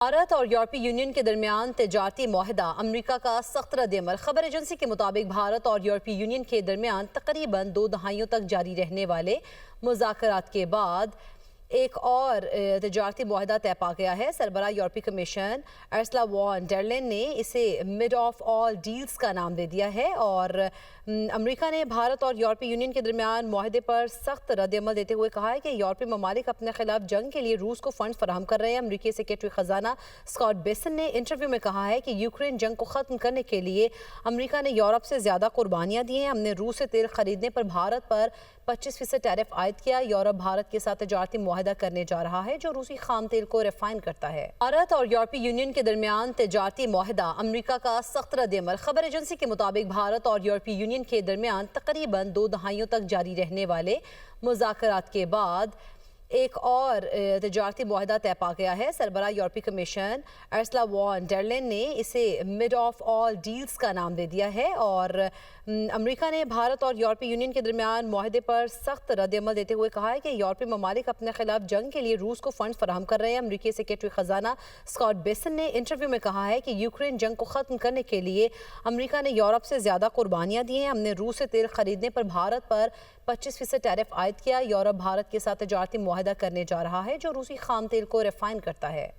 भारत और यूरोपीय यूनियन के दरमियान तजारती मुआहदा अमरीका का सख्त रद्द-ए-अमल। खबर एजेंसी के मुताबिक भारत और यूरोपीय यूनियन के दरमियान तकरीबन 2 दहाइयों तक जारी रहने वाले मुज़ाकरात के बाद एक और तजारती मुआहदा तय पा गया है। सरबराह यूरोपीय कमीशन अर्सला वॉन डर लेन ने इसे मिड ऑफ ऑल डील्स का नाम दे दिया है और अमरीका ने भारत और यूरोपीय यूनियन के दरमियान मुआहदे पर सख्त रद्द-ए-अमल देते हुए कहा है कि यूरोपीय ममालिक अपने खिलाफ जंग के लिए रूस को फंड फराहम कर रहे हैं। अमरीकी सेक्रेटरी खजाना स्कॉट बेसन ने इंटरव्यू में कहा है कि यूक्रेन जंग को ख़त्म करने के लिए अमरीका ने यूरोप से ज़्यादा कुर्बानियाँ दी हैं। हमने रूस से तेल खरीदने पर भारत पर 25% टैरिफ आयद किया। यूरोप भारत के साथ तजारती मुआहदा करने जा रहा है जो रूसी खाम तेल को रिफाइन करता है। भारत और यूरोपीय यूनियन के दरमियान तजारती मुआहदा अमरीका का सख्त रद्द-ए-अमल। खबर एजेंसी के मुताबिक भारत और यूरोपीय यूनियन के दरमियान तकरीबन 2 दहाइयों तक जारी रहने वाले मुज़ाकरात के बाद एक और तजारती मुआहदा तय पा गया है। सरबराह यूरोपीय कमीशन अर्सला वॉन डर लेन ने इसे मिड ऑफ ऑल डील्स का नाम दे दिया है और अमरीका ने भारत और यूरोपीय यूनियन के दरमियान मुआहदे पर सख्त रद्द-ए-अमल देते हुए कहा है कि यूरोपीय ममालिक अपने खिलाफ जंग के लिए रूस को फंड फराहम कर रहे हैं। अमरीकी सेक्रेटरी खजाना स्कॉट बेसन ने इंटरव्यू में कहा है कि यूक्रेन जंग को ख़त्म करने के लिए अमरीका ने यूरोप से ज़्यादा कुर्बानियाँ दी हैं। हमने रूस से तेल खरीदने पर भारत पर 25% टैरिफ आयद किया। यूरोप भारत के साथ तजारती मुआहदा करने जा रहा है जो रूसी खाम तेल को रिफाइन करता है।